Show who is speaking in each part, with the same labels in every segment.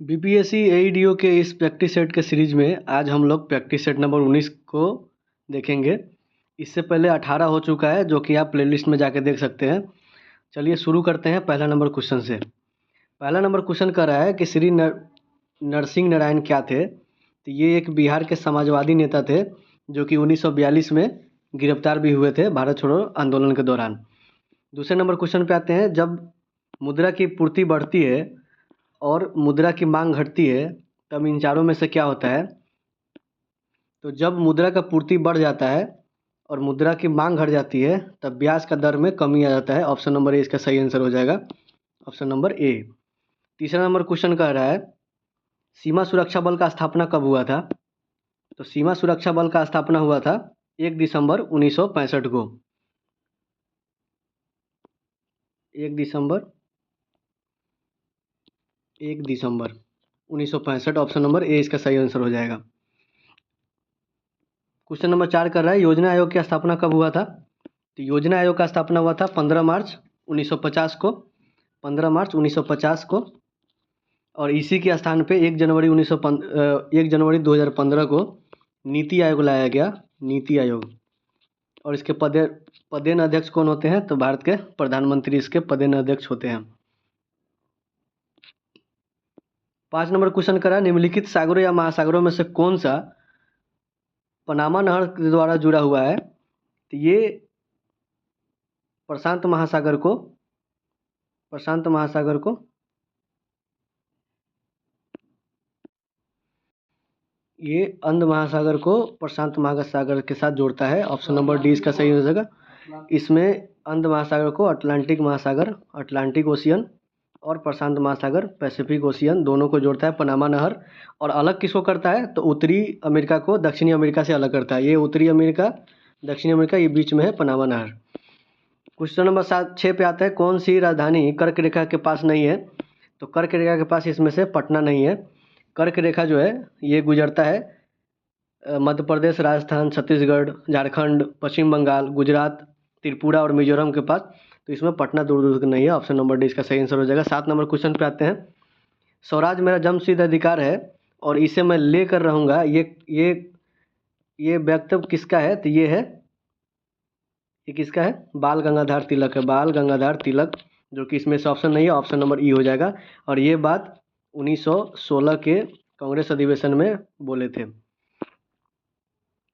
Speaker 1: BPSC एईडीओ के इस practice set के सीरीज में आज हम लोग प्रैक्टिस सेट नंबर 19 को देखेंगे। इससे पहले 18 हो चुका है, जो कि आप प्लेलिस्ट में जाके देख सकते हैं। चलिए शुरू करते हैं पहला नंबर क्वेश्चन से। पहला नंबर क्वेश्चन कह रहा है कि श्री नरसिंह नारायण क्या थे। तो ये एक बिहार के समाजवादी नेता थे, जो कि 1942 में गिरफ्तार भी हुए थे भारत छोड़ो आंदोलन के दौरान। दूसरे नंबर क्वेश्चन पे आते हैं। जब मुद्रा की पूर्ति बढ़ती है और मुद्रा की मांग घटती है, तब इन चारों में से क्या होता है। तो जब मुद्रा का पूर्ति बढ़ जाता है और मुद्रा की मांग घट जाती है, तब ब्याज का दर में कमी आ जाता है। ऑप्शन नंबर ए इसका सही आंसर हो जाएगा, ऑप्शन नंबर ए। तीसरा नंबर क्वेश्चन कह रहा है सीमा सुरक्षा बल का स्थापना कब हुआ था। तो सीमा सुरक्षा बल का स्थापना हुआ था 1 दिसंबर 1965 को। 1 दिसंबर 1965, ऑप्शन नंबर ए इसका सही आंसर हो जाएगा। क्वेश्चन नंबर 4 कर रहा है योजना आयोग की स्थापना कब हुआ था। तो योजना आयोग का स्थापना हुआ था 15 मार्च 1950 को, 15 मार्च 1950 को। और इसी के स्थान पे 1 जनवरी 2015 को नीति आयोग लाया गया, नीति आयोग। और इसके पदेन अध्यक्ष कौन होते हैं। तो भारत के प्रधानमंत्री इसके पदेन अध्यक्ष होते हैं। 5 नंबर क्वेश्चन करा निम्नलिखित सागरों या महासागरों में से कौन सा पनामा नहर के द्वारा जुड़ा हुआ है। तो ये प्रशांत महासागर को ये अंध महासागर को प्रशांत महासागर के साथ जोड़ता है। ऑप्शन नंबर डी इसका सही हो जाएगा। इसमें अंध महासागर को अटलांटिक महासागर, अटलांटिक ओशियन, और प्रशांत महासागर, पैसिफिक ओशियन, दोनों को जोड़ता है पनामा नहर। और अलग किसको करता है। तो उत्तरी अमेरिका को दक्षिणी अमेरिका से अलग करता है। ये उत्तरी अमेरिका, दक्षिणी अमेरिका, ये बीच में है पनामा नहर। क्वेश्चन नंबर 6 पे आता है कौन सी राजधानी कर्क रेखा के पास नहीं है। तो कर्क रेखा के पास इसमें से पटना नहीं है। कर्क रेखा जो है ये गुजरता है मध्य प्रदेश, राजस्थान, छत्तीसगढ़, झारखंड, पश्चिम बंगाल, गुजरात, त्रिपुरा और मिजोरम के पास। तो इसमें पटना दूर नहीं है। ऑप्शन नंबर डी इसका सही आंसर हो जाएगा। 7 नंबर क्वेश्चन पे आते हैं। स्वराज मेरा जन्मसिद्ध अधिकार है और इसे मैं लेकर रहूँगा, ये वक्तव्य किसका है। तो ये किसका है। बाल गंगाधर तिलक है, बाल गंगाधर तिलक, जो कि इसमें से ऑप्शन नहीं है। ऑप्शन नंबर ई हो जाएगा। और ये बात 1916 के कांग्रेस अधिवेशन में बोले थे।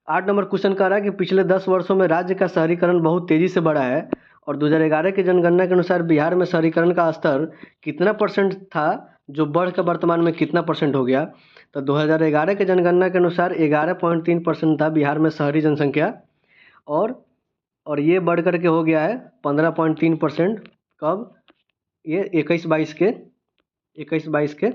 Speaker 1: 8 नंबर क्वेश्चन कह रहा है कि पिछले 10 वर्षों में राज्य का शहरीकरण बहुत तेजी से बढ़ा है और 2011 की जनगणना के अनुसार बिहार में शहरीकरण का स्तर कितना परसेंट था, जो बढ़कर वर्तमान में कितना परसेंट हो गया। तो 2011 के जनगणना के अनुसार 11.3% था बिहार में शहरी जनसंख्या, और ये बढ़ कर के हो गया है 15.3%। कब। ये 21-22 के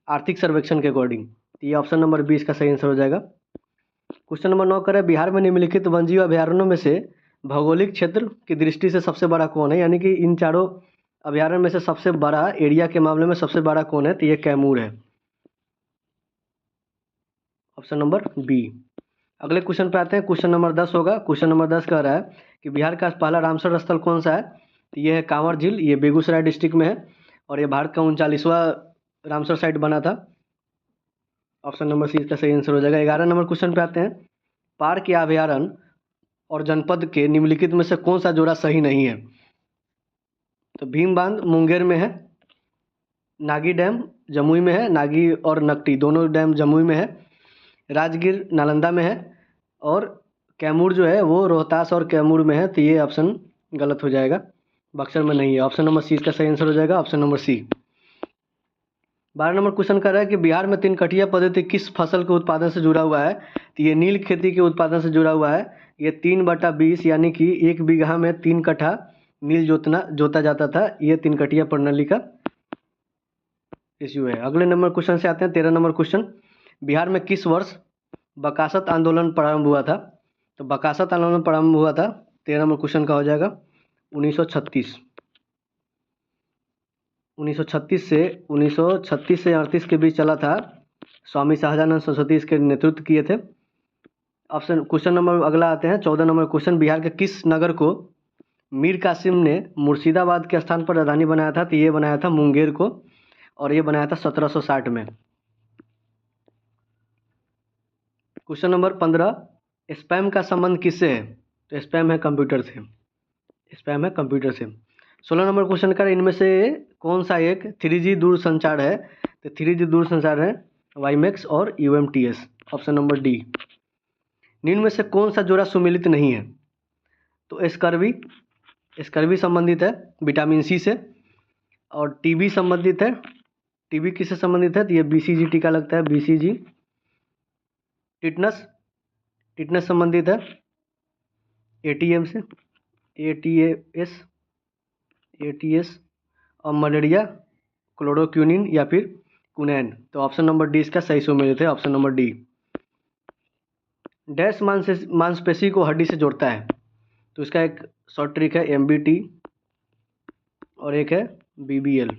Speaker 1: आर्थिक सर्वेक्षण के अकॉर्डिंग। तो ये ऑप्शन नंबर 20 का सही आंसर हो जाएगा। क्वेश्चन नंबर 9 करें बिहार में निम्नलिखित वन्यजीव अभयारण्यों में से भौगोलिक क्षेत्र की दृष्टि से सबसे बड़ा कौन है। यानी कि इन चारों अभयारण्य में से सबसे बड़ा, एरिया के मामले में सबसे बड़ा कौन है। तो ये कैमूर है, ऑप्शन नंबर बी। अगले क्वेश्चन पे आते हैं। क्वेश्चन नंबर 10 होगा। क्वेश्चन नंबर 10 कह रहा है कि बिहार का पहला रामसर स्थल कौन सा है। तो ये है कांवर झील, ये बेगूसराय डिस्ट्रिक्ट में है और ये भारत का 39वां रामसर साइट बना था। ऑप्शन नंबर सी इसका सही आंसर हो जाएगा। 11 नंबर क्वेश्चन पे आते हैं। पार्क या अभयारण्य और जनपद के निम्नलिखित में से कौन सा जोड़ा सही नहीं है। तो भीम बांध मुंगेर में है, नागी डैम जमुई में है, नागी और नकटी दोनों डैम जमुई में है, राजगीर नालंदा में है, और कैमूर जो है वो रोहतास और कैमूर में है। तो ये ऑप्शन गलत हो जाएगा, बक्सर में नहीं है। ऑप्शन नंबर सी इसका सही आंसर हो जाएगा, option number C. 12 number question कर रहा है कि बिहार में 3 कटिया पद्धति किस फसल के उत्पादन से जुड़ा हुआ है। तो ये नील खेती के उत्पादन से जुड़ा हुआ है। ये 3/20 यानी कि 1 बीघा में 3 कट्ठा नील जोता जाता था। ये 3 कटिया प्रणाली का इश्यू है। अगले नंबर क्वेश्चन से आते हैं। 13 नंबर क्वेश्चन, बिहार में किस वर्ष बकासत आंदोलन प्रारंभ हुआ था। तो बकासत आंदोलन प्रारंभ हुआ था 13 नंबर क्वेश्चन का हो जाएगा 1936। 1936 से 38 के बीच चला था। स्वामी शाहजानंद सरस्वती इसके नेतृत्व किए थे। ऑप्शन क्वेश्चन नंबर अगला आते हैं। 14 नंबर क्वेश्चन, बिहार के किस नगर को मीर कासिम ने मुर्शिदाबाद के स्थान पर राजधानी बनाया था। तो ये बनाया था मुंगेर को। और ये बनाया था 1760 में। क्वेश्चन नंबर 15, स्पैम का संबंध किससे है? तो स्पैम है कंप्यूटर से, स्पैम है कंप्यूटर से। 16 नंबर क्वेश्चन का, इनमें से कौन सा एक 3G दूरसंचार है? तो 3G दूरसंचार है वाईमैक्स और UMTS, ऑप्शन नंबर डी। निम्न में से कौन सा जोड़ा सुमेलित नहीं है? तो स्कर्वी संबंधित है विटामिन सी से, और टीबी संबंधित है। टीबी किससे संबंधित है? तो ये BCG टीका लगता है, BCG। टिटनस संबंधित है ATM से, ATS। और मलेरिया क्लोरोक्विनिन या फिर कुनैन। तो ऑप्शन नंबर डी इसका सही सुमेलित है, ऑप्शन नंबर डी। डैश मांसपेशी को हड्डी से जोड़ता है? तो इसका एक शॉर्ट ट्रिक है MBT और एक है BBL।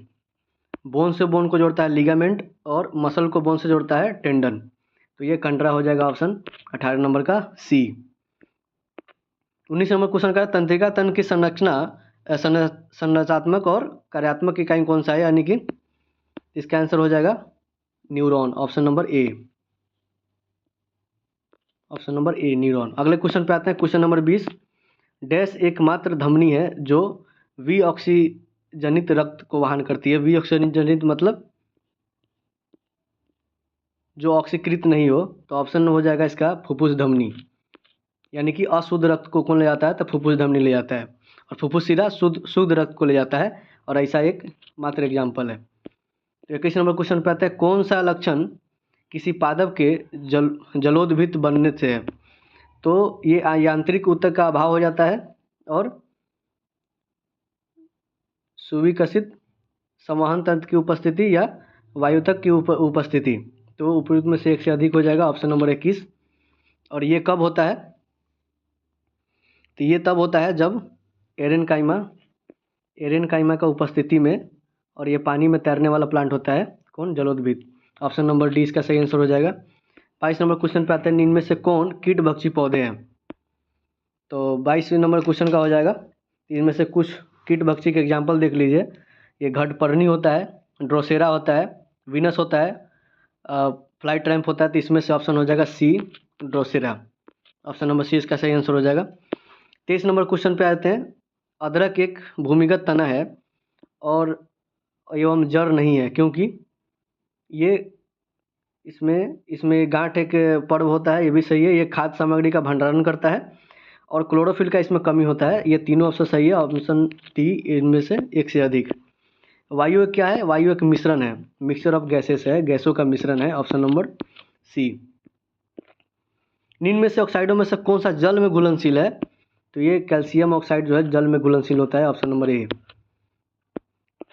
Speaker 1: बोन से बोन को जोड़ता है लिगामेंट, और मसल को बोन से जोड़ता है टेंडन। तो ये कंट्रा हो जाएगा ऑप्शन 18 नंबर का सी। 19 नंबर क्वेश्चन का, तंत्रिका तंत्र की संरचनात्मक और कार्यात्मक इकाई कौन सा है? यानी कि इसका आंसर हो जाएगा neuron, option number A, option number A neuron. अगले क्वेश्चन पे आते हैं, क्वेश्चन नंबर 20, डैश एकमात्र धमनी है जो विऑक्सीजनित रक्त को वहन करती है? विऑक्सीजनित मतलब जो ऑक्सीकृत नहीं हो। तो ऑप्शन हो जाएगा इसका फुफ्फुस धमनी, यानी कि अशुद्ध रक्त को कौन ले जाता है? तो फुफ्फुस धमनी ले जाता है, और फुफ्फुस सीधा शुद्ध रक्त को ले जाता है, और ऐसा एक मात्र एग्जाम्पल है। तो 21 नंबर क्वेश्चन पे आता है, कौन सा लक्षण किसी पादप के जलोद्भित बनने से है? तो ये यांत्रिक ऊतक का अभाव हो जाता है, और सुविकसित संवहन तंत्र की उपस्थिति या वायुतक की उपस्थिति। तो उपयुक्त में से एक से अधिक हो जाएगा, ऑप्शन नंबर 21। और ये कब होता है? तो ये तब होता है जब एरेनकाइमा का उपस्थिति में, और ये पानी में तैरने वाला प्लांट होता है कौन? जलोद्भित। ऑप्शन नंबर डी इसका सही आंसर हो जाएगा। 22 नंबर क्वेश्चन पे आते हैं, इनमें से कौन कीटभक्षी पौधे हैं? तो 22 नंबर क्वेश्चन का हो जाएगा, इनमें से कुछ कीटभक्षी के एग्जाम्पल देख लीजिए। ये घटपर्णी होता है, ड्रोसेरा होता है, विनस होता है, फ्लाई ट्रैम्प होता है। तो इसमें से ऑप्शन हो जाएगा सी ड्रोसेरा, ऑप्शन नंबर सी इसका सही आंसर हो जाएगा। 23 नंबर क्वेश्चन पे आते हैं, अदरक एक भूमिगत तना है और एवं जड़ नहीं है, क्योंकि ये इसमें गांठ एक पर्व होता है, ये भी सही है। ये खाद्य सामग्री का भंडारण करता है, और क्लोरोफिल का इसमें कमी होता है। ये तीनों ऑप्शन सही है, ऑप्शन डी इनमें से एक से अधिक। वायु एक क्या है? वायु एक मिश्रण है, मिक्सचर ऑफ गैसेस है, गैसों का मिश्रण है, ऑप्शन नंबर सी। निम्न में से ऑक्साइडों में से कौन सा जल में घुलनशील है? तो ये कैल्शियम ऑक्साइड जो है जल में घुलनशील होता है, ऑप्शन नंबर ए।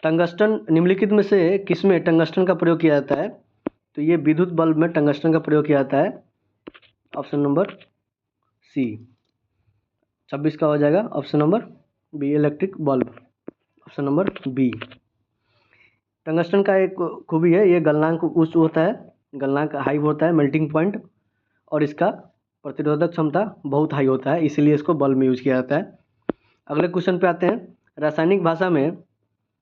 Speaker 1: टंगस्टन निम्नलिखित में से किसमें टंगस्टन का प्रयोग किया जाता है? तो ये विद्युत बल्ब में टंगस्टन का प्रयोग किया जाता है, ऑप्शन नंबर सी। 26 का हो जाएगा option number B, electric bulb, option number B. Tungsten का एक खूबी है, ये गलनांक उच्च होता है, गलनांक हाई होता है, मेल्टिंग पॉइंट, और इसका प्रतिरोधक क्षमता बहुत हाई होता है, इसलिए इसको बल्ब में यूज किया जाता है। अगले क्वेश्चन पे आते हैं, रासायनिक भाषा में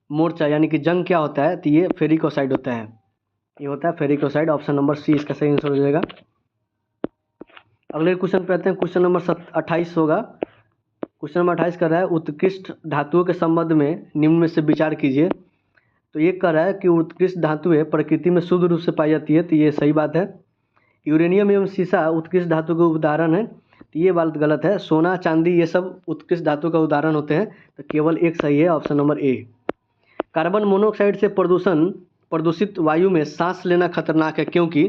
Speaker 1: मोर्चा यानी कि जंग क्या होता है? तो ये फेरिक ऑक्साइड होता है, ये होता है ferric oxide, option number C इसका सही आंसर हो जाएगा। अगले क्वेश्चन पे आते हैं, क्वेश्चन नंबर 28 होगा। क्वेश्चन नंबर 28 कर रहा है, उत्कृष्ट धातुओं के संबंध में निम्न में से विचार कीजिए। तो ये कह रहा है कि उत्कृष्ट धातुएं प्रकृति में शुद्ध रूप से पाई जाती है, तो ये सही बात है। यूरेनियम एवं सीसा उत्कृष्ट धातु के उदाहरण है, तो ये बात गलत है। सोना चांदी ये सब उत्कृष्ट धातु का उदाहरण होते हैं, तो केवल एक सही है, ऑप्शन नंबर ए। कार्बन मोनोऑक्साइड से प्रदूषित वायु में सांस लेना खतरनाक है, क्योंकि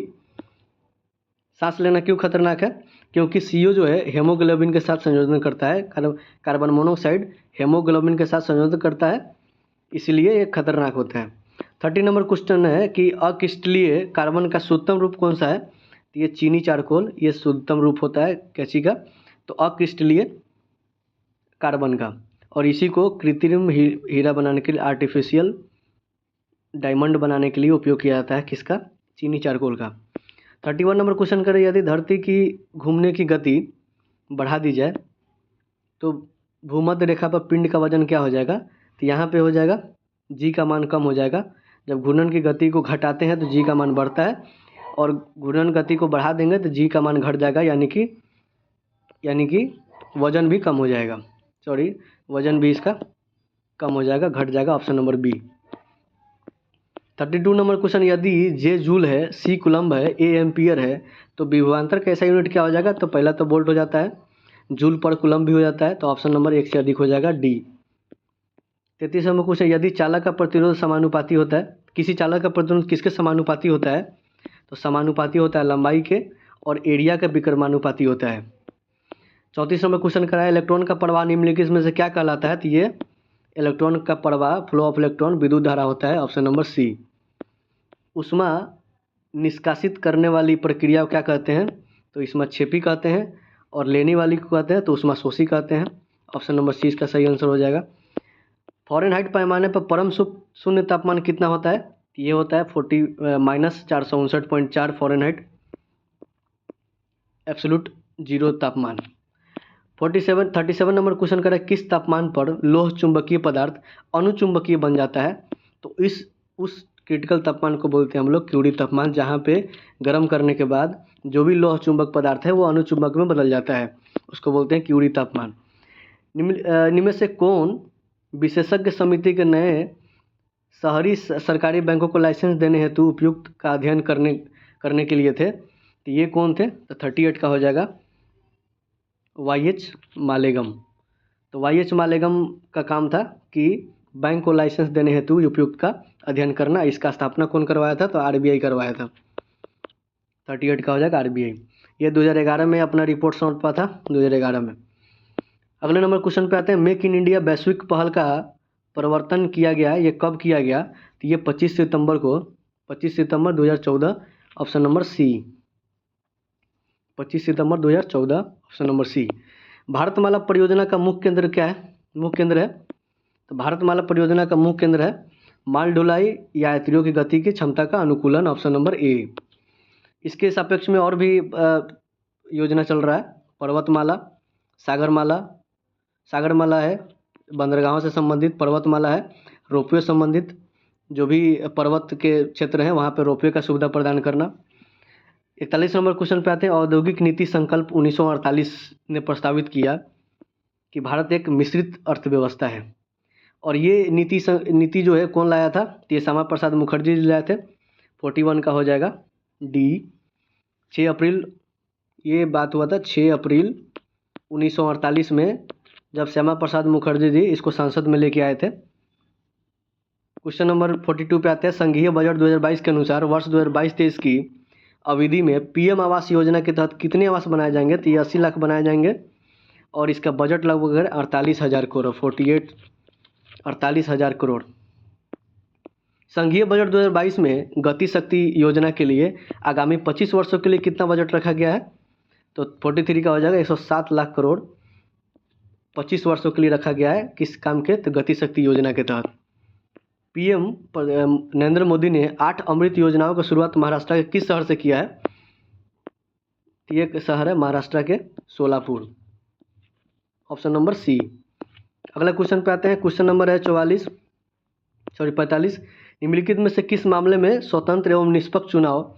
Speaker 1: सांस लेना क्यों खतरनाक है? क्योंकि CO जो है हेमोग्लोबिन के साथ संयोजन करता है, कार्बन मोनोऑक्साइड हेमोग्लोबिन के साथ संयोजन करता है, इसलिए ये खतरनाक होता है। 30 नंबर क्वेश्चन है कि अक्रिस्टलीय कार्बन का शुद्धतम रूप कौन सा है? तो ये चीनी चारकोल, ये शुद्धतम रूप होता है कैंची का, तो अक्रिस्टलीय कार्बन का, और इसी को कृत्रिम हीरा बनाने के लिए, आर्टिफिशियल डायमंड बनाने के लिए उपयोग किया जाता है, किसका? चीनी चारकोल का। 31 नंबर क्वेश्चन करें, यदि धरती की घूमने की गति बढ़ा दी जाए तो भूमध्य रेखा पर पिंड का वजन क्या हो जाएगा? तो यहाँ पे हो जाएगा g का मान कम हो जाएगा, जब घूर्णन की गति को घटाते हैं तो जी का मान बढ़ता है, और घूर्णन गति को बढ़ा देंगे तो जी का मान घट जाएगा, यानी कि वजन भी कम हो जाएगा। वजन भी इसका कम हो जाएगा, घट जाएगा। Option number B. 32 number question, यदि जे जूल है, सी कूलम्ब है, ए एम्पियर है, तो विभवांतर का ऐसा यूनिट क्या हो जाएगा? तो पहला तो वोल्ट हो जाता है, जूल पर कूलम्ब भी हो जाता है, तो ऑप्शन नंबर 1 से अधिक हो जाएगा, डी। 33 नंबर क्वेश्चन, यदि चालक का प्रतिरोध समानुपाती होता है, किसी चालक का प्रतिरोध किसके समानुपाती होता है? तो समानुपाती होता है लंबाई के और एरिया का विकर्मानुपाती होता है। 34 नंबर क्वेश्चन कराया, इलेक्ट्रॉन का प्रवाह निम्नलिखित में से क्या कहलाता है? तो ये इलेक्ट्रॉन का प्रवाह, फ्लो ऑफ इलेक्ट्रॉन, विद्युत धारा होता है, ऑप्शन नंबर सी। ऊष्मा निष्कासित करने वाली प्रक्रिया को क्या कहते हैं? तो ऊष्माक्षेपी कहते हैं, और लेने वाली को कहते हैं तो ऊष्माशोषी कहते हैं, ऑप्शन नंबर सी इसका सही आंसर हो जाएगा। फ़ारेनहाइट पैमाने पर परम शून्य तापमान कितना होता है? ये होता है -459.4 फ़ारेनहाइट, एब्सोल्यूट जीरो तापमान। 37 नंबर क्वेश्चन कर रहा है, किस तापमान पर लोह चुंबकीय पदार्थ अनुचुंबकीय बन जाता है? तो उस क्रिटिकल तापमान को बोलते हैं हम लोग क्यूरी तापमान, जहाँ पे गर्म करने के बाद जो भी लोह चुंबक पदार्थ है वो अनुचुंबक में बदल जाता है, उसको बोलते हैं क्यूरी तापमान। निम्न में से कौन विशेषज्ञ समिति के नए शहरी सरकारी बैंकों को लाइसेंस देने हेतु उपयुक्त का अध्ययन करने के लिए थे? तो ये कौन थे? तो 38 का हो जाएगा YH मालेगम। तो YH मालेगम का काम था कि बैंक को लाइसेंस देने हेतु उपयुक्त का अध्ययन करना। इसका स्थापना कौन करवाया था? तो RBI करवाया था। 38 का हो जाएगा RBI। ये 2011 में अपना रिपोर्ट सौंपा था, 2011 में। अगले नंबर क्वेश्चन पे आते हैं, मेक इन इंडिया वैश्विक पहल का प्रवर्तन किया गया, ये कब किया गया? तो ये 25 सितंबर 2014, ऑप्शन नंबर सी। 25 सितंबर 2014, ऑप्शन नंबर सी। भारतमाला परियोजना का मुख्य केंद्र क्या है? मुख्य केंद्र है, तो भारतमाला परियोजना का मुख्य केंद्र है माल ढुलाई या यात्रियों की गति की क्षमता का अनुकूलन, ऑप्शन नंबर ए। इसके सापेक्ष में और भी योजना चल रहा है, पर्वतमाला, सागरमाला है, बंदरगाहों से संबंधित, पर्वतमाला है, रोपवे संबंधित, जो भी पर्वत के क्षेत्र हैं वहाँ पे रोपवे का सुविधा प्रदान करना। 41 नंबर क्वेश्चन पे आते हैं, औद्योगिक नीति संकल्प 1948 ने प्रस्तावित किया कि भारत एक मिश्रित अर्थव्यवस्था है, और ये नीति जो है कौन लाया था? तो ये श्यामा प्रसाद मुखर्जी जी लाए थे। 41 का हो जाएगा डी। 6 अप्रैल ये बात हुआ था, 6 अप्रैल 1948 में, जब श्यामा प्रसाद मुखर्जी जी इसको संसद में लेके आए थे। क्वेश्चन नंबर 42 पे आते हैं, संघीय बजट 2022 के अनुसार वर्ष 2022-23 की अवधि में PM आवास योजना के तहत कितने आवास बनाए जाएंगे? तो ये 80 लाख बनाए जाएंगे, और इसका बजट लगभग है 48,000 करोड़, 48,000 करोड़। संघीय बजट 2022 में गति शक्ति योजना के लिए आगामी 25 वर्षों के लिए कितना बजट रखा गया है? तो 43 का हो जाएगा 107 लाख करोड़ 25 वर्षों के लिए रखा गया है। किस काम के? तो गति शक्ति योजना के तहत। PM नरेंद्र मोदी ने 8 अमृत योजनाओं की शुरुआत महाराष्ट्र के किस शहर से किया है? ये शहर है महाराष्ट्र के सोलापुर, ऑप्शन नंबर सी। अगला क्वेश्चन पे आते हैं, क्वेश्चन नंबर है 45। निम्नलिखित में से किस मामले में स्वतंत्र एवं निष्पक्ष चुनाव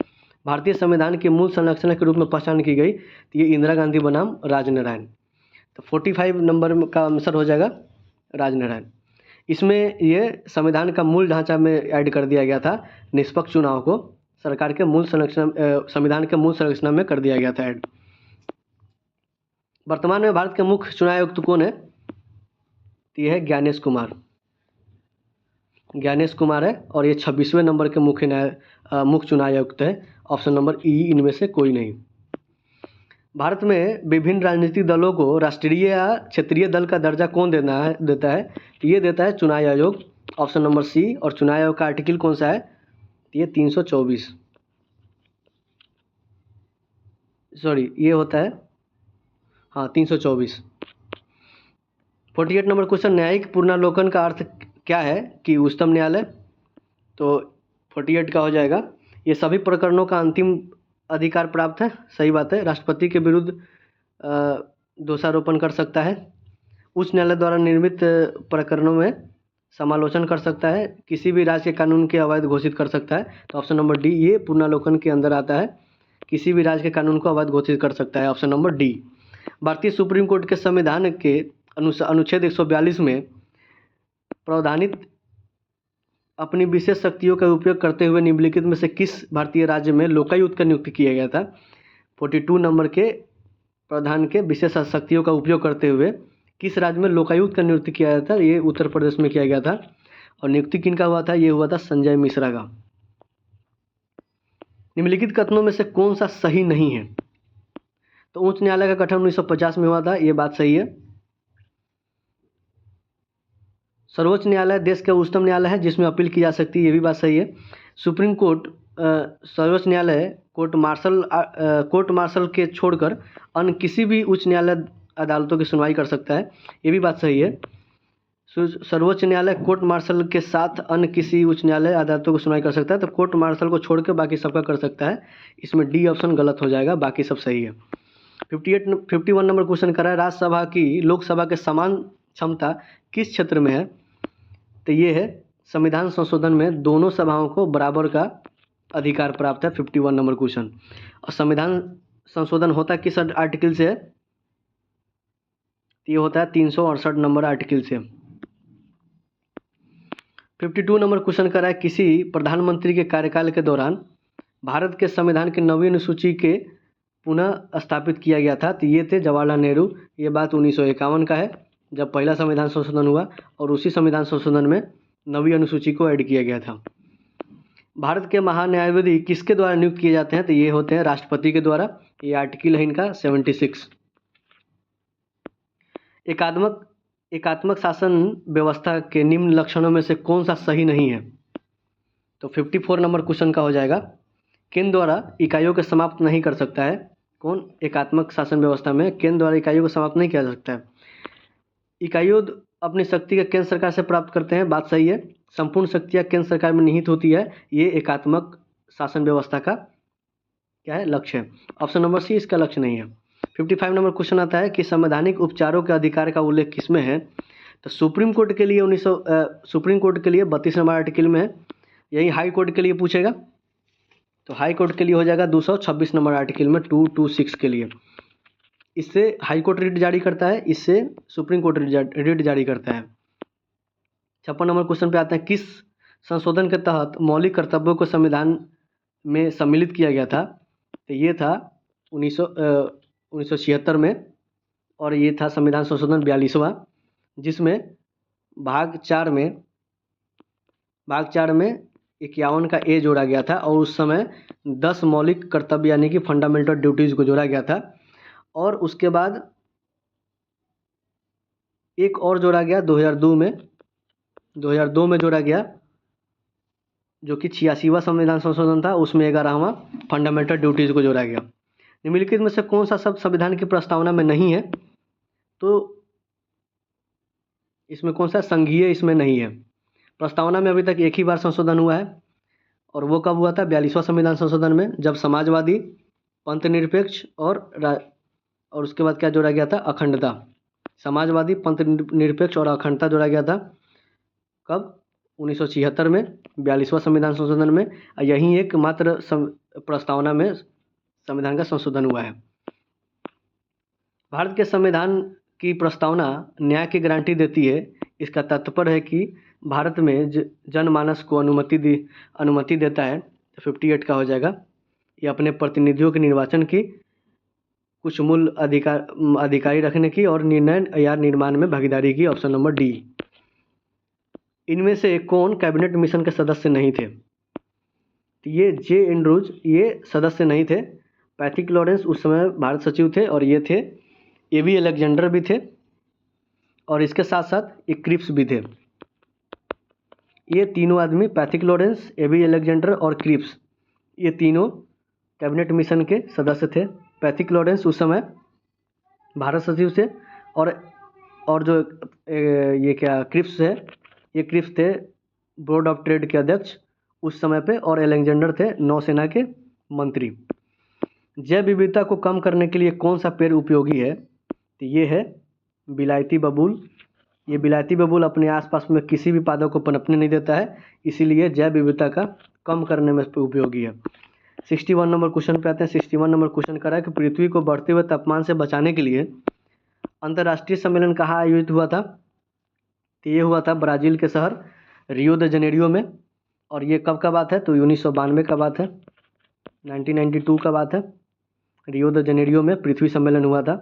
Speaker 1: भारतीय संविधान के मूल संरचना के रूप में पहचान की गई? तो ये इंदिरा गांधी बनाम राजनारायण। तो 45 नंबर का आंसर हो जाएगा राजनारायण। इसमें ये संविधान का मूल ढांचा में ऐड कर दिया गया था, निष्पक्ष चुनाव को सरकार के मूल संरचना, संविधान के मूल संरचना में कर दिया गया था ऐड। वर्तमान में भारत के मुख्य चुनाव आयुक्त कौन है? तो ये है ज्ञानेश कुमार है, और ये 26वें नंबर के मुख्य चुनाव आयुक्त है, ऑप्शन नंबर ई, इनमें से कोई नहीं। भारत में विभिन्न राजनीतिक दलों को राष्ट्रीय या क्षेत्रीय दल का दर्जा कौन देता है? तो ये देता है चुनाव आयोग, ऑप्शन नंबर सी। और चुनाव आयोग का आर्टिकल कौन सा है? तो ये 324, ये होता है 324। 48 नंबर क्वेश्चन, न्यायिक पुनर्लोकन का अर्थ क्या है? कि उच्चतम न्यायालय। तो 48 का हो जाएगा, ये सभी प्रकरणों का अंतिम अधिकार प्राप्त है, सही बात है। राष्ट्रपति के विरुद्ध दोषारोपण कर सकता है। उच्च न्यायालय द्वारा निर्मित प्रकरणों में समालोचन कर सकता है, किसी भी राज्य के कानून के अवैध घोषित कर सकता है। तो ऑप्शन नंबर डी ये पुनर्विलोकन के अंदर आता है, किसी भी राज्य के कानून को अवैध घोषित कर सकता है, ऑप्शन नंबर डी। भारतीय सुप्रीम कोर्ट के संविधान के अनुच्छेद 142 में प्रावधानित अपनी विशेष शक्तियों का उपयोग करते हुए निम्नलिखित में से किस भारतीय राज्य में लोकायुक्त का नियुक्ति किया गया था? 42 नंबर के प्रावधान के विशेष शक्तियों का उपयोग करते हुए किस राज्य में लोकायुक्त का नियुक्ति किया गया था? ये उत्तर प्रदेश में किया गया था। और नियुक्ति किनका हुआ था? ये हुआ था संजय मिश्रा का। निम्नलिखित कथनों में से कौन सा सही नहीं है? तो उच्च न्यायालय का गठन 1950 में हुआ था, ये बात सही है। सर्वोच्च न्यायालय देश का उच्चतम न्यायालय है जिसमें अपील की जा सकती है, ये भी बात सही है। सुप्रीम कोर्ट सर्वोच्च न्यायालय कोर्ट मार्शल के छोड़कर अन्य किसी भी उच्च न्यायालय अदालतों की सुनवाई कर सकता है, ये भी बात सही है। सर्वोच्च न्यायालय कोर्ट मार्शल के साथ अन्य किसी उच्च न्यायालय अदालतों को सुनवाई कर सकता है, तो कोर्ट मार्शल को छोड़ के बाकी सबका कर सकता है। इसमें डी ऑप्शन गलत हो जाएगा, बाकी सब सही है। 51 नंबर क्वेश्चन कर रहा है, राज्यसभा की लोकसभा के समान क्षमता किस क्षेत्र में है? तो ये है संविधान संशोधन में दोनों सभाओं को बराबर का अधिकार प्राप्त है, 51 नंबर क्वेश्चन। और संविधान संशोधन होता किस आर्टिकल से है? ये होता है 368 नंबर आर्टिकल से। 52 नंबर क्वेश्चन कर रहा है, किसी प्रधानमंत्री के कार्यकाल के दौरान भारत के संविधान की 9वीं अनुसूची के पुनः स्थापित किया गया था? तो ये थे जवाहरलाल नेहरू। ये बात 1951 का है जब पहला संविधान संशोधन हुआ, और उसी संविधान संशोधन में 9वीं अनुसूची को ऐड किया गया था। भारत के महान्यायवादी किसके द्वारा नियुक्त किए जाते हैं? तो ये होते हैं राष्ट्रपति के द्वारा। ये आर्टिकल है इनका 76। एकात्मक शासन व्यवस्था के निम्न लक्षणों में से कौन सा सही नहीं है? तो 54 नंबर क्वेश्चन का हो जाएगा, केंद्र द्वारा इकाइयों को समाप्त नहीं कर सकता है। कौन? एकात्मक शासन व्यवस्था में केंद्र द्वारा इकाइयों को समाप्त नहीं किया जा सकता है। इकाइयों अपनी शक्ति का केंद्र सरकार से प्राप्त करते हैं, बात सही है। संपूर्ण शक्तियाँ केंद्र सरकार में निहित होती है, ये एकात्मक शासन व्यवस्था का क्या है? लक्ष्य है। ऑप्शन नंबर सी इसका लक्ष्य नहीं है। 55 नंबर क्वेश्चन आता है कि संवैधानिक उपचारों के अधिकार का उल्लेख किसमें है? तो सुप्रीम कोर्ट के लिए 32 नंबर आर्टिकल में है। यही हाई कोर्ट के लिए पूछेगा, तो हाई कोर्ट के लिए हो जाएगा 226 नंबर आर्टिकल में 226 के लिए। इससे हाई कोर्ट रिट जारी करता है, इससे सुप्रीम कोर्ट रिट जारी करता है। 56 नंबर क्वेश्चन पे आते हैं, किस संशोधन के तहत मौलिक कर्तव्यों को संविधान में सम्मिलित किया गया था? तो ये था 1976 में, और ये था संविधान संशोधन 42वां, जिसमें भाग 4 में 51 का ए जोड़ा गया था, और उस समय 10 मौलिक कर्तव्य यानी कि फंडामेंटल ड्यूटीज़ को जोड़ा गया था। और उसके बाद एक और जोड़ा गया 2002 में जोड़ा गया, जो कि 86वां संविधान संशोधन था, उसमें 11वां फंडामेंटल ड्यूटीज़ को जोड़ा गया। निम्नलिखित में से कौन सा शब्द संविधान की प्रस्तावना में नहीं है? तो इसमें कौन सा? संघीय इसमें नहीं है। प्रस्तावना में अभी तक एक ही बार संशोधन हुआ है, और वो कब हुआ था? 42वां संविधान संशोधन में, जब समाजवादी, पंथ निरपेक्ष और उसके बाद क्या जोड़ा गया था? अखंडता। समाजवादी, पंथ निरपेक्ष और अखंडता जोड़ा गया था। कब? 1976 में, 42वां संविधान संशोधन में। यही एक मात्र प्रस्तावना में संविधान का संशोधन हुआ है। भारत के संविधान की प्रस्तावना न्याय की गारंटी देती है। इसका तात्पर्य है कि भारत में जनमानस को अनुमति देता है। 58 का हो जाएगा, ये अपने प्रतिनिधियों के निर्वाचन की, कुछ मूल अधिकारी रखने की और निर्णय या निर्माण में भागीदारी की, ऑप्शन नंबर डी। इनमें से कौन कैबिनेट मिशन के सदस्य नहीं थे? तो ये जे एंड्रूज ये सदस्य नहीं थे। पैथिक लॉरेंस उस समय भारत सचिव थे, और ये थे एबी अलेक्जेंडर भी थे, और इसके साथ साथ एक क्रिप्स भी थे। ये तीनों आदमी, पैथिक लॉरेंस, एबी अलेक्जेंडर और क्रिप्स, ये तीनों कैबिनेट मिशन के सदस्य थे। पैथिक लॉरेंस उस समय भारत सचिव थे, और जो ये क्या क्रिप्स है, ये क्रिप्स थे बोर्ड ऑफ ट्रेड के अध्यक्ष उस समय पे, और अलेक्जेंडर थे नौसेना के मंत्री। जैव विविधता को कम करने के लिए कौन सा पेड़ उपयोगी है? तो ये है विलायती बबूल, ये विलायती बबूल अपने आसपास में किसी भी पादप को पनपने नहीं देता है, इसीलिए जैव विविधता का कम करने में उपयोगी है। 61 नंबर क्वेश्चन पे आते हैं। 61 नंबर क्वेश्चन कर रहा है कि पृथ्वी को बढ़ते हुए तापमान से बचाने के लिए अंतर्राष्ट्रीय सम्मेलन कहाँ आयोजित हुआ था? तो ये हुआ था ब्राज़ील के शहर रियो द जनेरियो में। और ये कब का बात है? तो 1992 का बात है, 1992 का बात है। रियो द जनेरियो में पृथ्वी सम्मेलन हुआ था।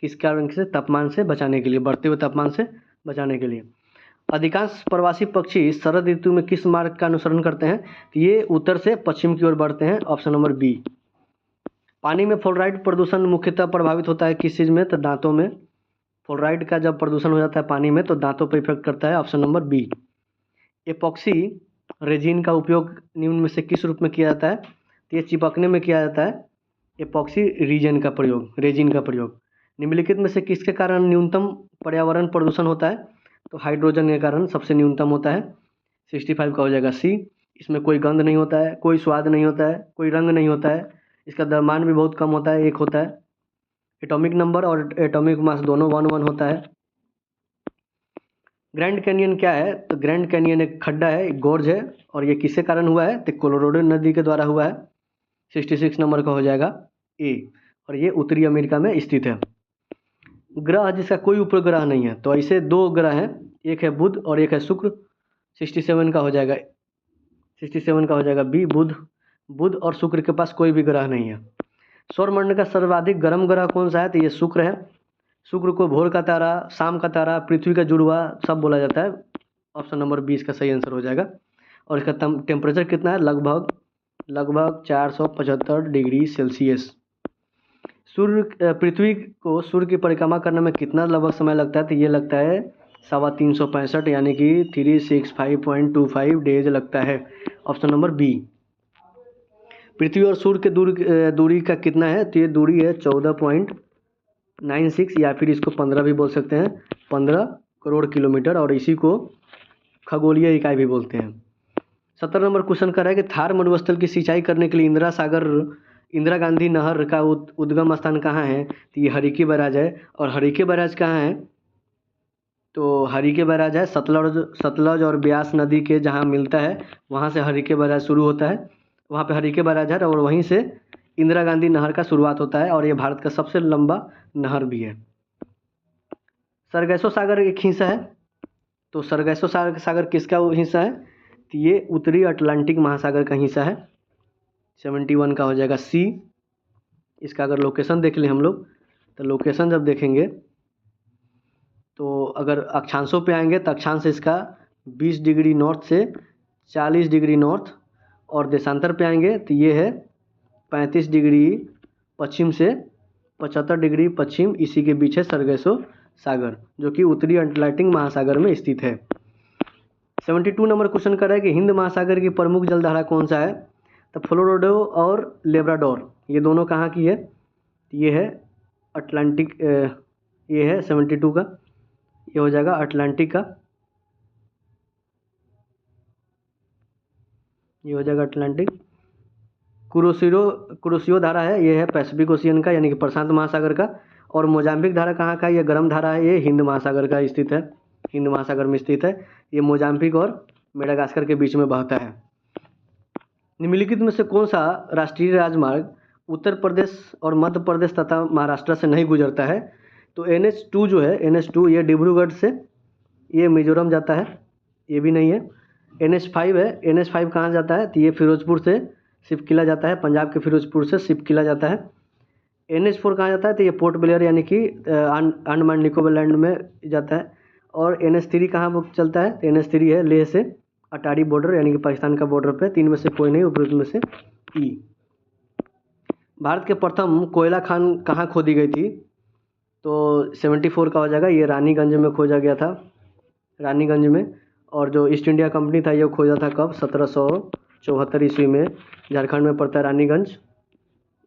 Speaker 1: किस कारण से? तापमान से बचाने के लिए, बढ़ते हुए तापमान से बचाने के लिए। अधिकांश प्रवासी पक्षी शरद ऋतु में किस मार्ग का अनुसरण करते हैं? तो ये उत्तर से पश्चिम की ओर बढ़ते हैं, ऑप्शन नंबर बी। पानी में फ्लोराइड प्रदूषण मुख्यतः प्रभावित होता है किस चीज़ में? तो दांतों में। फ्लोराइड का जब प्रदूषण हो जाता है पानी में तो दांतों पर इफेक्ट करता है, option number B. Epoxy resin का उपयोग निम्न में से किस रूप में किया जाता है? तो ये चिपकने में किया जाता है, एपॉक्सी रेजिन का प्रयोग। निम्नलिखित में से किसके कारण न्यूनतम पर्यावरण प्रदूषण होता है? तो हाइड्रोजन के कारण सबसे न्यूनतम होता है। 65 का हो जाएगा सी। इसमें कोई गंध नहीं होता है, कोई स्वाद नहीं होता है, कोई रंग नहीं होता है, इसका द्रव्यमान भी बहुत कम होता है, 1 होता है। एटॉमिक नंबर और एटॉमिक मास दोनों 1 होता है। ग्रैंड कैनियन क्या है? तो ग्रैंड कैनियन एक खड्डा है, एक गोर्ज है, और ये किसके कारण हुआ है? तो कोलोराडो नदी के द्वारा हुआ है। 66 नंबर का हो जाएगा ए, और ये उत्तरी अमेरिका में स्थित है। ग्रह जिसका कोई उपग्रह नहीं है, तो ऐसे 2 ग्रह हैं, एक है बुध और एक है शुक्र। 67 का हो जाएगा बी, बुध और शुक्र के पास कोई भी ग्रह नहीं है। सौरमंडल का सर्वाधिक गर्म ग्रह कौन सा है? तो ये शुक्र है। शुक्र को भोर का तारा, शाम का तारा, पृथ्वी का जुड़वा सब बोला जाता है। ऑप्शन नंबर 20 का सही आंसर हो जाएगा। और इसका टेम्परेचर कितना है? लगभग 475 डिग्री सेल्सियस। पृथ्वी को सूर्य की परिक्रमा करने में कितना लगभग समय लगता है? तो ये लगता है 365 यानी कि 365.25 डेज लगता है, ऑप्शन नंबर बी। पृथ्वी और सूर्य के दूरी का कितना है? तो ये दूरी है 14.96, या फिर इसको 15 भी बोल सकते हैं, 15 करोड़ किलोमीटर, और इसी को खगोलीय इकाई भी बोलते हैं। 17 नंबर क्वेश्चन कर रहा है कि थार मरुस्थल की सिंचाई करने के लिए इंदिरा गांधी नहर का उद्गम स्थान कहाँ है? तो ये हरिकी बैराज है। और हरिकी बैराज कहाँ है? तो हरिकी बैराज है सतलज और ब्यास नदी के जहाँ मिलता है वहाँ से हरिकी बैराज शुरू होता है, वहाँ पे हरिकी बैराज है, और वहीं से इंदिरा गांधी नहर का शुरुआत होता है, और ये भारत का सबसे लंबा नहर भी है। सरगैसो सागर एक हिस्सा है, तो सरगैसो सागर किसका हिस्सा है? तो ये उत्तरी अटलांटिक महासागर का हिस्सा है। 71 का हो जाएगा सी। इसका अगर लोकेशन देख लें हम लोग, तो लोकेशन जब देखेंगे तो अगर अक्षांशों पे आएंगे तो अक्षांश इसका 20 डिग्री नॉर्थ से 40 डिग्री नॉर्थ, और देशांतर पे आएंगे तो ये है 35 डिग्री पश्चिम से 75 डिग्री पश्चिम, इसी के बीच है सरगैसो सागर, जो कि उत्तरी अटलांटिक महासागर में स्थित है। 72 नंबर क्वेश्चन कर रहा है कि हिंद महासागर की प्रमुख जलधारा कौन सा है? तो फ्लोरिडो और लेब्राडोर, ये दोनों कहाँ की है? ये है अटलांटिक, ये है 72 का, ये हो जाएगा अटलांटिक का, ये हो जाएगा अटलांटिक। कुरोशियो धारा है, ये है पैसिफिक ओशियन का यानी कि प्रशांत महासागर का। और मोजाम्बिक धारा कहाँ का? ये गर्म धारा है, ये हिंद महासागर का स्थित है, हिंद महासागर में स्थित है। ये मोजाम्बिक और मेडागास्कर के बीच में बहता है। निम्नलिखित में से कौन सा राष्ट्रीय राजमार्ग उत्तर प्रदेश और मध्य प्रदेश तथा महाराष्ट्र से नहीं गुजरता है? तो NH2 जो है, NH2 ये डिब्रूगढ़ से ये मिजोरम जाता है, ये भी नहीं है। NH5 है, NH5 कहाँ जाता है? तो ये फिरोजपुर से शिवकिला जाता है, पंजाब के फिरोजपुर से शिवकिला जाता है। NH4 कहाँ जाता है? तो ये पोर्ट ब्लेयर यानी कि अंडमान निकोबार लैंड में जाता है। और NH3 कहाँ चलता है? तो NH3 है लेह से अटारी बॉर्डर यानी कि पाकिस्तान का बॉर्डर पे। 3 में से कोई नहीं, उपरोक्त में से ई। भारत के प्रथम कोयला खान कहाँ खोदी गई थी? तो 74 का हो जाएगा, ये रानीगंज में खोजा गया था, रानीगंज में। और जो ईस्ट इंडिया कंपनी था ये खोजा था कब? 1774 ईस्वी में, झारखंड में पड़ता है रानीगंज,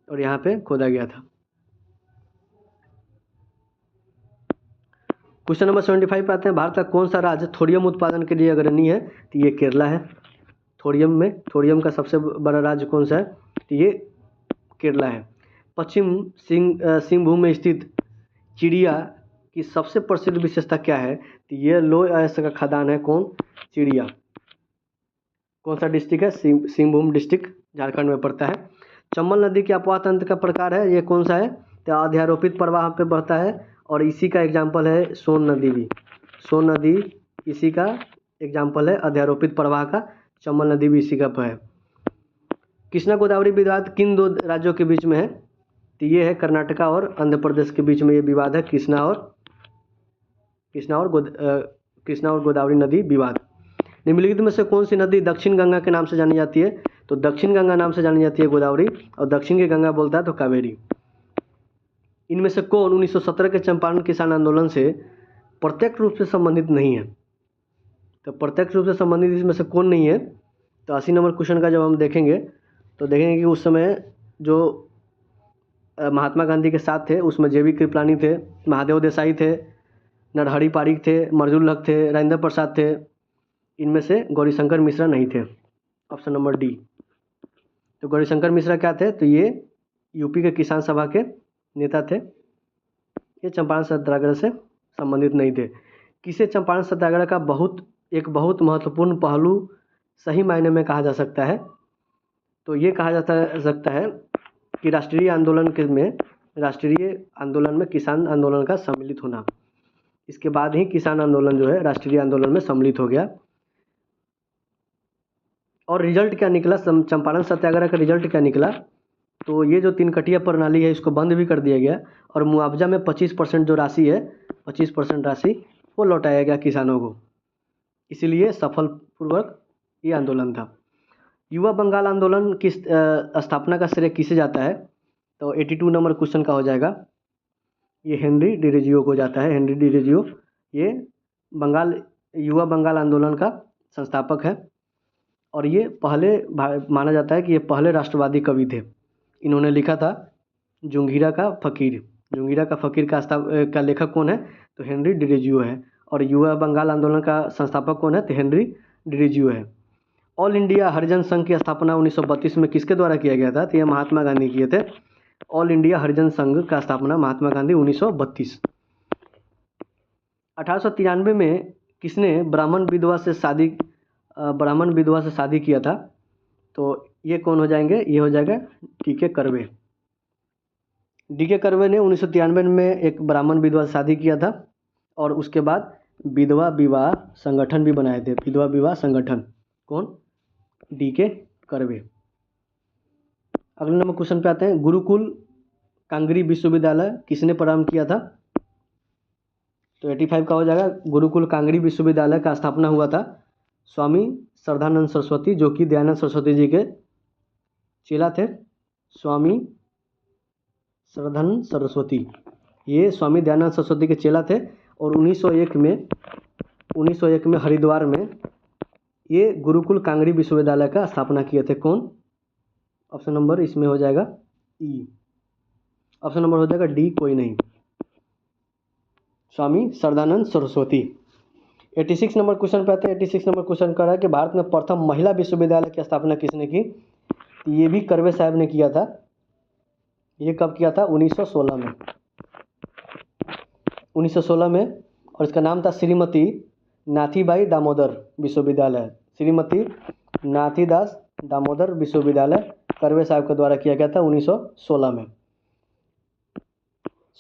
Speaker 1: और यहाँ पे खोदा गया था। क्वेश्चन नंबर 75 पे आते हैं। भारत का कौन सा राज्य थोरियम उत्पादन के लिए अग्रणी है? तो ये केरला है। थोरियम का सबसे बड़ा राज्य कौन सा है? तो ये केरला है। पश्चिम सिंहभूम में स्थित चिड़िया की सबसे प्रसिद्ध विशेषता क्या है, तो ये लोह अयस्क का खदान है कौन, चिड़िया। कौन सा डिस्ट्रिक्ट है, सिंहभूम डिस्ट्रिक्ट झारखंड में पड़ता है। चंबल नदी के अपवाह तंत्र का प्रकार है, ये कौन सा है, तो अध्यारोपित प्रवाह पे बहता है और इसी का एग्जाम्पल है सोन नदी भी। सोन नदी इसी का एग्जाम्पल है, अध्यारोपित प्रवाह का। चंबल नदी भी इसी का है। कृष्णा गोदावरी विवाद किन दो राज्यों के बीच में है, तो ये है कर्नाटका और आंध्र प्रदेश के बीच में ये विवाद है, कृष्णा और गोदावरी नदी विवाद। निम्नलिखित में से कौन सी नदी दक्षिण गंगा के नाम से जानी जाती है, तो दक्षिण गंगा नाम से जानी जाती है गोदावरी, और दक्षिण की गंगा बोलता है तो कावेरी। इनमें से कौन 1917 के चंपारण किसान आंदोलन से प्रत्यक्ष रूप से संबंधित नहीं है, तो प्रत्यक्ष रूप से संबंधित इसमें से कौन नहीं है, तो 80 नंबर क्वेश्चन का जब हम देखेंगे तो देखेंगे कि उस समय जो महात्मा गांधी के साथ थे उसमें जेबी कृपलानी थे, महादेव देसाई थे, नरहरि पारिक थे, मरजुल हक थे, राजेंद्र प्रसाद थे। इनमें से गौरीशंकर मिश्रा नहीं थे, ऑप्शन नंबर डी। तो गौरीशंकर मिश्रा क्या थे, तो ये यूपी के किसान सभा के नेता थे, ये चंपारण सत्याग्रह से संबंधित नहीं थे। किसे चंपारण सत्याग्रह का एक बहुत महत्वपूर्ण पहलू सही मायने में कहा जा सकता है, तो ये कहा जा सकता है कि राष्ट्रीय आंदोलन में किसान आंदोलन का सम्मिलित होना। इसके बाद ही किसान आंदोलन जो है राष्ट्रीय आंदोलन में सम्मिलित हो गया। और रिजल्ट क्या निकला, चंपारण सत्याग्रह का रिजल्ट क्या निकला, तो ये जो 3 कटिया प्रणाली है इसको बंद भी कर दिया गया और मुआवजा में 25% जो राशि है, 25% राशि वो लौटाया गया किसानों को। इसीलिए सफलपूर्वक ये आंदोलन था। युवा बंगाल आंदोलन की स्थापना का श्रेय किसे जाता है, तो 82 नंबर क्वेश्चन का हो जाएगा, ये हेनरी डिरेजियो को जाता है। हेनरी डिरेजियो ये युवा बंगाल आंदोलन का संस्थापक है और ये माना जाता है कि ये पहले राष्ट्रवादी कवि थे। इन्होंने लिखा था जंजीरा का फकीर। जंजीरा का फकीर का लेखक कौन है, तो हेनरी डिरेजियो है। और युवा बंगाल आंदोलन का संस्थापक कौन है, तो हेनरी डिरेजियो है। ऑल इंडिया हरिजन संघ की स्थापना 1932 में किसके द्वारा किया गया था, तो ये महात्मा गांधी किए थे। ऑल इंडिया हरिजन संघ का स्थापना महात्मा गांधी 1932। 1893 में किसने ब्राह्मण विधवा से शादी किया था, तो ये कौन हो जाएंगे, ये हो जाएगा डी.के. कर्वे। डी.के. कर्वे ने 1993 में एक ब्राह्मण विधवा से शादी किया था और उसके बाद विधवा विवाह संगठन भी बनाए थे। विधवा विवाह संगठन कौन, डी.के. कर्वे। अगले नंबर क्वेश्चन पे आते हैं, गुरुकुल कांगरी विश्वविद्यालय किसने प्रारंभ किया था, तो 85 का हो जाएगा। गुरुकुल कांगरी विश्वविद्यालय का स्थापना हुआ था स्वामी श्रद्धानंद सरस्वती, जो कि दयानंद सरस्वती जी के चेला थे। स्वामी श्रद्धानंद सरस्वती, ये स्वामी दयानंद सरस्वती के चेला थे और 1901 में हरिद्वार में ये गुरुकुल कांगरी विश्वविद्यालय का स्थापना किए थे। कौन, ऑप्शन नंबर इसमें हो जाएगा ई, ऑप्शन नंबर हो जाएगा डी, कोई नहीं, स्वामी श्रद्धानंद सरस्वती। 86 नंबर क्वेश्चन पे आते हैं। 86 नंबर क्वेश्चन कर रहा है कि भारत में प्रथम महिला विश्वविद्यालय की स्थापना किसने की, तो ये भी कर्वे साहब ने किया था। ये कब किया था, 1916 में। 1916 में, और इसका नाम था श्रीमती नाथीबाई दामोदर विश्वविद्यालय। श्रीमती नाथीदास दामोदर विश्वविद्यालय कर्वे साहब के द्वारा किया गया था 1916 में।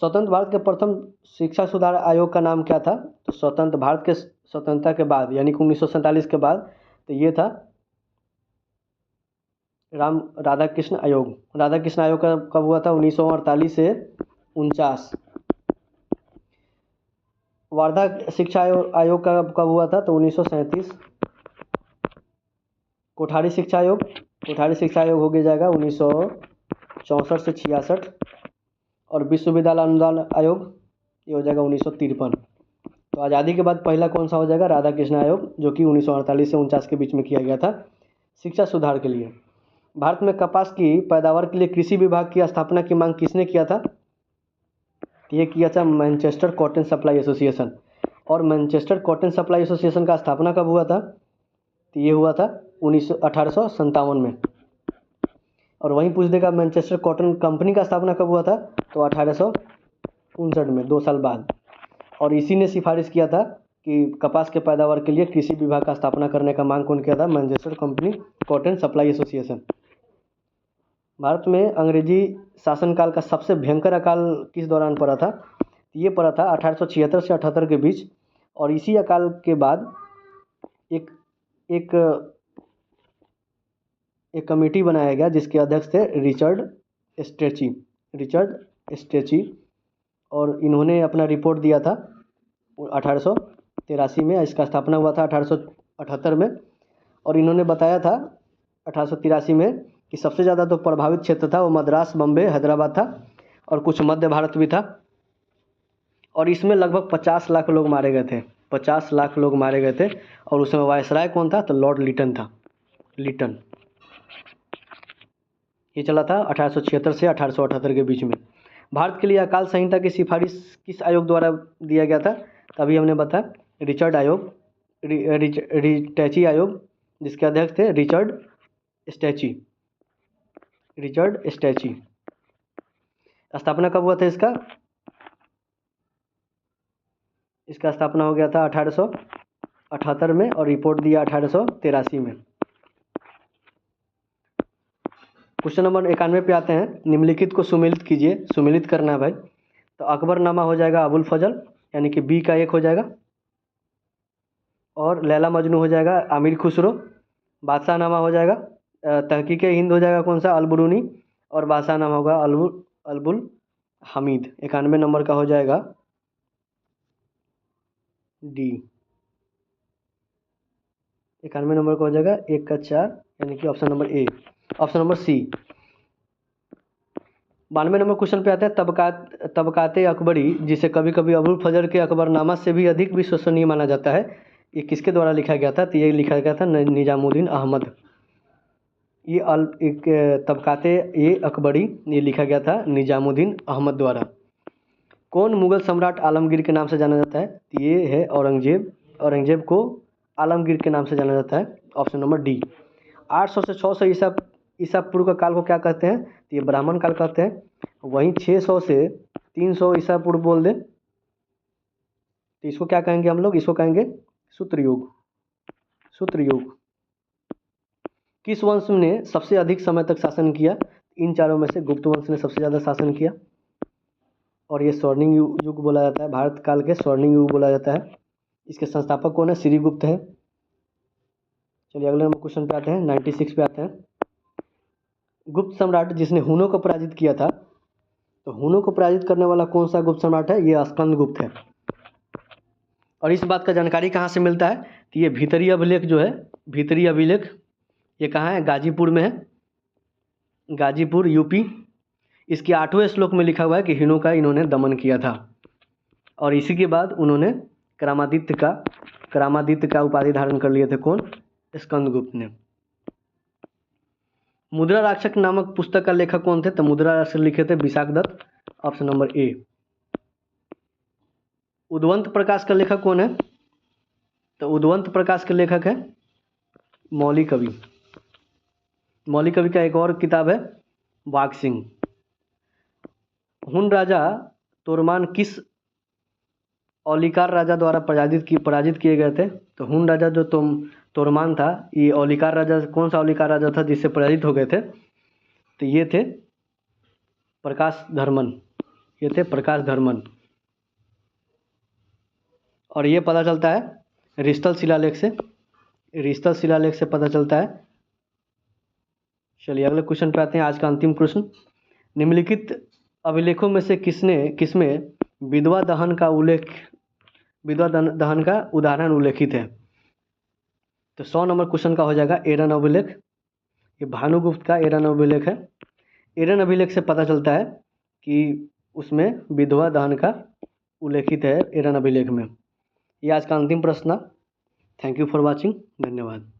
Speaker 1: स्वतंत्र भारत के प्रथम शिक्षा सुधार आयोग का नाम क्या था, तो स्वतंत्र भारत के स्वतंत्रता के बाद यानी कि 1947 के बाद, तो ये था राधाकृष्ण आयोग। राधाकृष्ण आयोग का कब हुआ था, 1948 से 49। वर्धा शिक्षा आयोग का कब हुआ था, तो 1937। कोठारी शिक्षा आयोग हो गया जाएगा 1964 से 66। और विश्वविद्यालय अनुदान आयोग ये हो जाएगा 1953। तो आज़ादी के बाद पहला कौन सा हो जाएगा, राधाकृष्ण आयोग, जो कि 1948 से 49 के बीच में किया गया था शिक्षा सुधार के लिए। भारत में कपास की पैदावार के लिए कृषि विभाग की स्थापना की मांग किसने किया था, ये किया था मैनचेस्टर कॉटन सप्लाई एसोसिएशन। और मैनचेस्टर कॉटन सप्लाई एसोसिएशन का स्थापना कब हुआ था, तो ये हुआ था 1857 में। और वहीं पूछ देगा मैनचेस्टर कॉटन कंपनी का स्थापना कब हुआ था, तो 1859 में, 2 साल बाद। और इसी ने सिफारिश किया था कि कपास के पैदावार के लिए कृषि विभाग का स्थापना करने का मांग कौन किया था? Manchester company cotton supply association. Bharat में अंग्रेजी शासनकाल का सबसे भयंकर अकाल किस दौरान पड़ा था? ये पड़ा था 1876 से 78 के बीच। और इसी अकाल के बाद एक एक एक कमेटी बनाया गया जिसके अध्यक्ष थे रिचर्ड स्ट्रेची। और इन्होंने अपना रिपोर्ट दिया था 1883 में। इसका स्थापना हुआ था 1878 में। और इन्होंने बताया था 1883 में कि सबसे ज़्यादा तो प्रभावित क्षेत्र था वो मद्रास, बम्बे, हैदराबाद था और कुछ मध्य भारत भी था। और इसमें लगभग 50 लाख लोग मारे गए थे। 50 लाख लोग मारे गए थे। और उसमें वायसराय कौन था? तो लॉर्ड लिटन था। लिटन। ये चला था 1876 से 1878 के बीच में। भारत के लिए अकाल संहिता की सिफारिश किस आयोग द्वारा दिया गया था? तभी हमने बताया रिटैची आयोग, जिसके अध्यक्ष थे रिचर्ड स्टैची। स्थापना कब हुआ था इसका? इसका स्थापना हो गया था 1878 में और रिपोर्ट दिया 1883 में। क्वेश्चन नंबर 91 पे आते हैं। निम्नलिखित को सुमेलित कीजिए। सुमेलित करना है भाई। तो अकबरनामा हो जाएगा अबुल फजल, यानी कि बी का 1 हो जाएगा। और लैला मजनू हो जाएगा आमिर खुसरो। बादशाहनामा हो जाएगा तहकीके हिंद हो जाएगा कौन सा? अलबरूनी। और बादशाहनामा होगा अलबुल हमीद। 91 नंबर का हो जाएगा डी। 91 नंबर का हो जाएगा 1 का 4, यानी कि option number A. Option number C. 92 number question पे आता है तबकाते अकबरी, जिसे कभी कभी अबुल फजल के अकबरनामा से भी अधिक विश्वसनीय माना जाता है। ये किसके द्वारा लिखा गया था? तो ये लिखा गया था निजामुद्दीन अहमद। ये तबकाते ये अकबरी ये लिखा गया था निजामुद्दीन अहमद द्वारा। कौन मुगल सम्राट आलमगीर के नाम से जाना जाता है? तो ये है औरंगजेब। औरंगजेब को आलमगीर के नाम से जाना जाता है। Option number D. 800 से 600 ईसा पूर्व का काल को क्या कहते हैं? तो ये ब्राह्मण काल कहते हैं। वहीं 600 से 300 ईसा पूर्व बोल दे तो इसको क्या कहेंगे हम लोग? इसको कहेंगे सूत्रयुग। किस वंश ने सबसे अधिक समय तक शासन किया? इन चारों में से गुप्त वंश ने सबसे ज़्यादा शासन किया और ये स्वर्णिम युग बोला जाता है। भारत काल के स्वर्णिम युग बोला जाता है। इसके संस्थापक कौन है? श्रीगुप्त है। चलिए अगले नंबर क्वेश्चन पे आते हैं। 96 पे आते हैं। गुप्त सम्राट जिसने हुनों को पराजित किया था, तो हुनों को पराजित करने वाला कौन सा गुप्त सम्राट है? ये स्कंदगुप्त है। और इस बात का जानकारी कहाँ से मिलता है? कि ये भीतरी अभिलेख जो है, भीतरी अभिलेख ये कहाँ है? गाजीपुर में है। गाजीपुर यूपी। इसके 8वें श्लोक में लिखा हुआ है कि हुनों का इन्होंने दमन किया था। और इसी के बाद उन्होंने करामादित्य का उपाधि धारण कर लिए थे। कौन? स्कंदगुप्त ने। मुद्रा राक्षक नामक पुस्तक का लेखक कौन थे? तो मुद्रा राक्षक लिखे थे Vishakhadatta. Option number A. Udvant Prakash का लेखक कौन है? तो उद्वंत प्रकाश के लेखक है मौली कवि। मौली कवि का एक और किताब है वाघ सिंह। हुन राजा तोरमान किस औलिकार राजा द्वारा पराजित किए गए थे? तो हुन राजा जो तोरमान था, ये औलिकार राजा कौन सा औलिकार राजा था जिससे पराजित हो गए थे? तो ये थे प्रकाश धर्मन। और ये पता चलता है रिस्तल शिलालेख से पता चलता है। चलिए अगले क्वेश्चन पे आते हैं। आज का अंतिम प्रश्न। निम्नलिखित अभिलेखों में से किसमें विधवा दहन का उदाहरण उल्लेखित है? तो 100 नंबर क्वेश्चन का हो जाएगा एरन अभिलेख। ये भानुगुप्त का एरन अभिलेख है। एरन अभिलेख से पता चलता है कि उसमें विधवा दहन का उल्लेखित है एरन अभिलेख में। ये आज का अंतिम प्रश्न। Thank you for watching. धन्यवाद।